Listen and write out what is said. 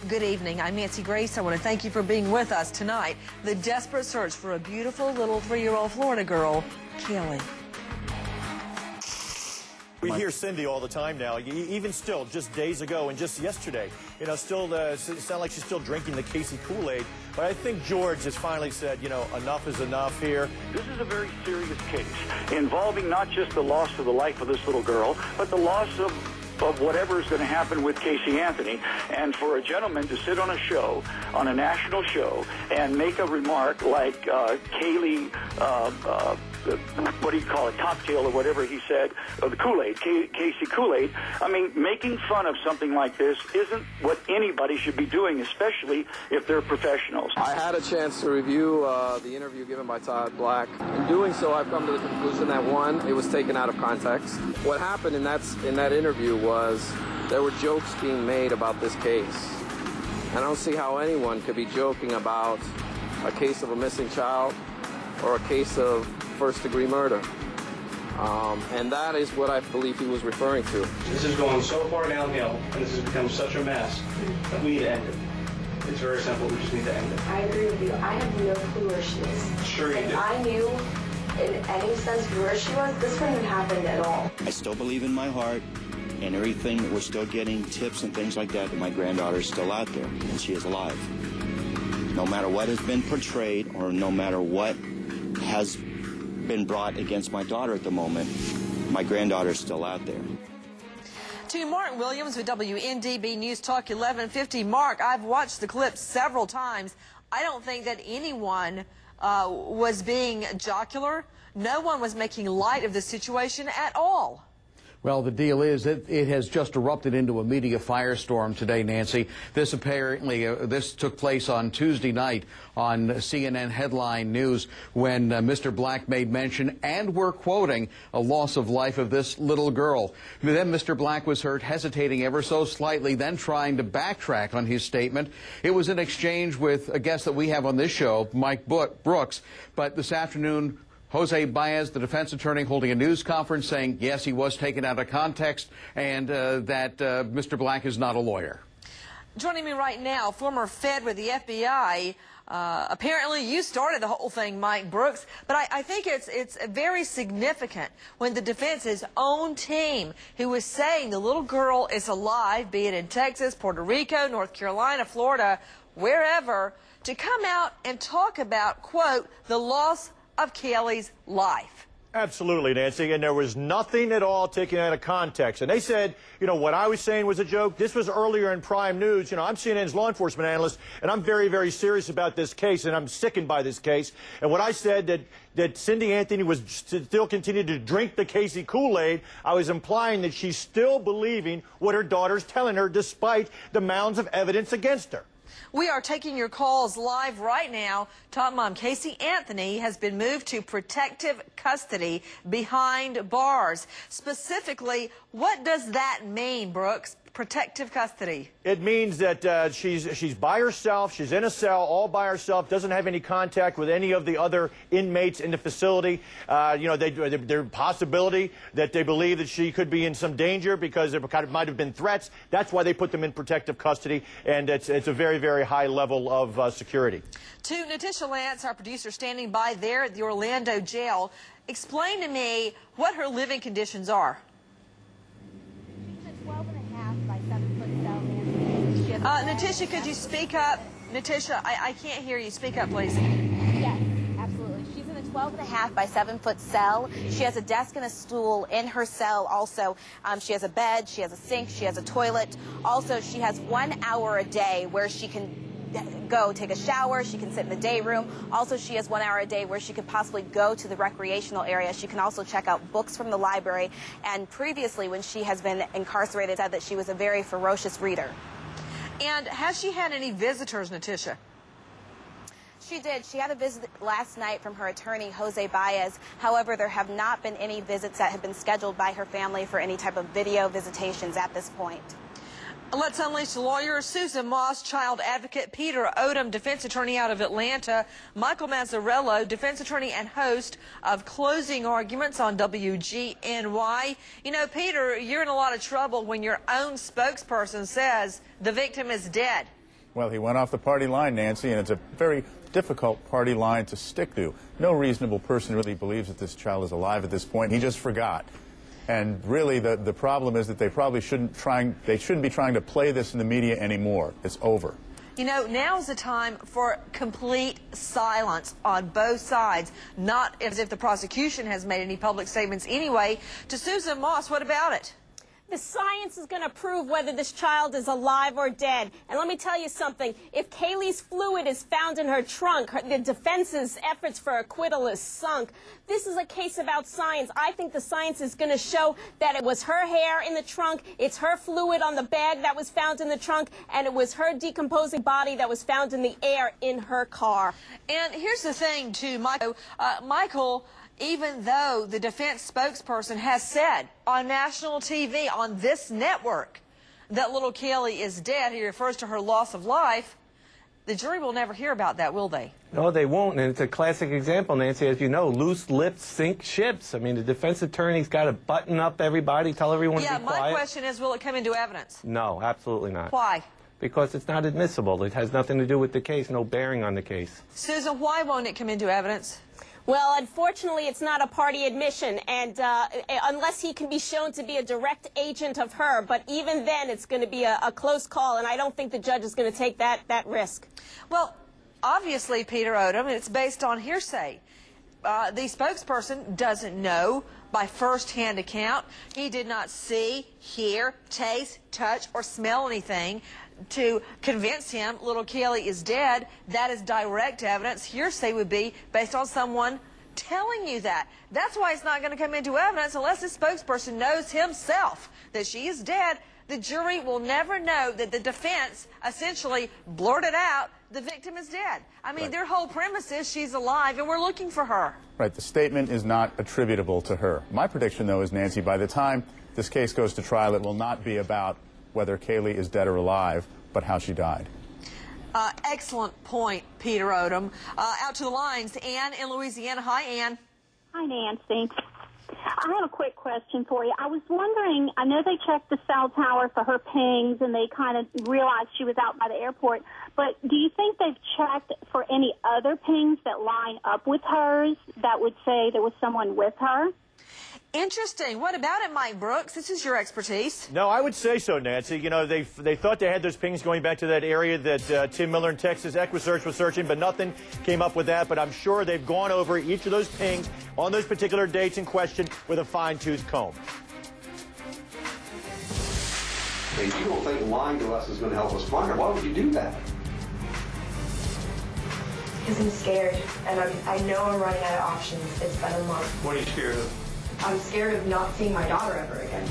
Good evening. I'm Nancy Grace. I want to thank you for being with us tonight. The desperate search for a beautiful little 3-year-old Florida girl, Kaylee. We hear Cindy all the time now, even still, just days ago and just yesterday. You know, still, it sounds like she's still drinking the Casey Kool-Aid. But I think George has finally said, you know, enough is enough here. This is a very serious case involving not just the loss of the life of this little girl, but the loss of whatever is going to happen with Casey Anthony. And for a gentleman to sit on a show, on a national show, and make a remark like Kaylee, what do you call it, cocktail or whatever he said, the Kool-Aid, Casey Kool-Aid. I mean, making fun of something like this isn't what anybody should be doing, especially if they're professionals. I had a chance to review the interview given by Todd Black. In doing so, I've come to the conclusion that, one, it was taken out of context. What happened in that interview was there were jokes being made about this case. And I don't see how anyone could be joking about a case of a missing child or a case of first-degree murder. And that is what I believe he was referring to. This is going so far downhill, and this has become such a mess, that we need to end it. It's very simple. We just need to end it. I agree with you. I have no clue where she is. Sure you do. If I knew in any sense where she was, this wouldn't have happened at all. I still believe in my heart and everything. We're still getting tips and things like that my granddaughter is still out there, and she is alive. No matter what has been portrayed or no matter what has been brought against my daughter at the moment, my granddaughter is still out there. To Mark Williams with WNDB News Talk 1150. Mark, I've watched the clip several times. I don't think that anyone was being jocular. No one was making light of the situation at all. Well, the deal is it has just erupted into a media firestorm today, Nancy. This apparently this took place on Tuesday night on CNN Headline News when Mr. Black made mention, and we're quoting, a loss of life of this little girl. Then Mr. Black was heard hesitating ever so slightly, then trying to backtrack on his statement. It was an exchange with a guest that we have on this show, Mike Brooks. But this afternoon, Jose Baez, the defense attorney, holding a news conference saying, yes, he was taken out of context and that Mr. Black is not a lawyer. Joining me right now, former Fed with the FBI. Apparently you started the whole thing, Mike Brooks, but I think it's very significant when the defense's own team, who is saying the little girl is alive, be it in Texas, Puerto Rico, North Carolina, Florida, wherever, to come out and talk about, quote, the loss of Kaylee's life. Absolutely, Nancy, and there was nothing at all taken out of context. And they said, you know, what I was saying was a joke. This was earlier in Prime News. You know, I'm CNN's law enforcement analyst, and I'm very, very serious about this case, and I'm sickened by this case. And when I said that Cindy Anthony was still continuing to drink the Casey Kool-Aid, I was implying that she's still believing what her daughter's telling her, despite the mounds of evidence against her. We are taking your calls live right now. Top Mom Casey Anthony has been moved to protective custody behind bars. Specifically, what does that mean, Brooks? Protective custody. It means that she's by herself, she's in a cell all by herself, doesn't have any contact with any of the other inmates in the facility. You know, there's a possibility that they believe that she could be in some danger because there might have been threats. That's why they put them in protective custody, and it's a very, very high level of security. To Natisha Lance, our producer, standing by there at the Orlando jail. Explain to me what her living conditions are. Natisha, could you speak up? Natisha, I can't hear you. Speak up, please. Yes, absolutely. She's in a 12.5 by 7-foot cell. She has a desk and a stool in her cell. Also, she has a bed, she has a sink, she has a toilet. Also, she has 1 hour a day where she can go take a shower, she can sit in the day room. Also, she has 1 hour a day where she could possibly go to the recreational area. She can also check out books from the library. And previously, when she has been incarcerated, said that she was a very ferocious reader. And has she had any visitors, Natisha? She did. She had a visit last night from her attorney, Jose Baez. However, there have not been any visits that have been scheduled by her family for any type of video visitations at this point. Let's unleash the lawyers. Susan Moss, child advocate; Peter Odom, defense attorney out of Atlanta; Michael Mazzarello, defense attorney and host of Closing Arguments on WGNY. You know, Peter, you're in a lot of trouble when your own spokesperson says the victim is dead. Well, he went off the party line, Nancy, and it's a very difficult party line to stick to. No reasonable person really believes that this child is alive at this point. He just forgot. And really, the problem is that they probably shouldn't be trying to play this in the media anymore. It's over. You know, now is the time for complete silence on both sides, not as if the prosecution has made any public statements anyway. To Susan Moss, what about it? The science is going to prove whether this child is alive or dead. And let me tell you something. If Kaylee's fluid is found in her trunk, the defense's efforts for acquittal is sunk. This is a case about science. I think the science is going to show that it was her hair in the trunk, it's her fluid on the bag that was found in the trunk, and it was her decomposing body that was found in the air in her car. And here's the thing, too, Michael, even though the defense spokesperson has said on national TV, on this network, that little Kaylee is dead, he refers to her loss of life, the jury will never hear about that, will they? No, they won't, and it's a classic example, Nancy, as you know, loose lips sink ships. I mean, the defense attorney's got to button up everybody, tell everyone to be quiet. Yeah, my question is, will it come into evidence? No, absolutely not. Why? Because it's not admissible. It has nothing to do with the case, no bearing on the case. Susan, why won't it come into evidence? Well, unfortunately, it's not a party admission, and unless he can be shown to be a direct agent of her, but even then it's going to be a close call, and I don't think the judge is going to take that risk. Well, obviously, Peter Odom, it's based on hearsay. The spokesperson doesn't know by first-hand account. He did not see, hear, taste, touch, or smell anything to convince him little Kaylee is dead. That is direct evidence. Hearsay would be based on someone telling you that. That's why it's not going to come into evidence unless the spokesperson knows himself that she is dead. The jury will never know that the defense essentially blurted out the victim is dead. I mean, their whole premise is she's alive and we're looking for her. Right. The statement is not attributable to her. My prediction, though, is, Nancy, by the time this case goes to trial, it will not be about whether Kaylee is dead or alive, but how she died. Excellent point, Peter Odom. Out to the lines, Ann in Louisiana. Hi, Ann. Hi, Nancy. I have a quick question for you. I was wondering, I know they checked the cell tower for her pings and they kind of realized she was out by the airport, but do you think they've checked for any other pings that line up with hers that would say there was someone with her? Interesting. What about it, Mike Brooks? This is your expertise. No, I would say so, Nancy. You know, they thought they had those pings going back to that area that Tim Miller in Texas EquiSearch was searching, but nothing came up with that. But I'm sure they've gone over each of those pings on those particular dates in question with a fine-tooth comb. If you don't think lying to us is going to help us find her, why would you do that? Because I'm scared, and I know I'm running out of options. It's been a month. What are you scared of? I'm scared of not seeing my daughter ever again.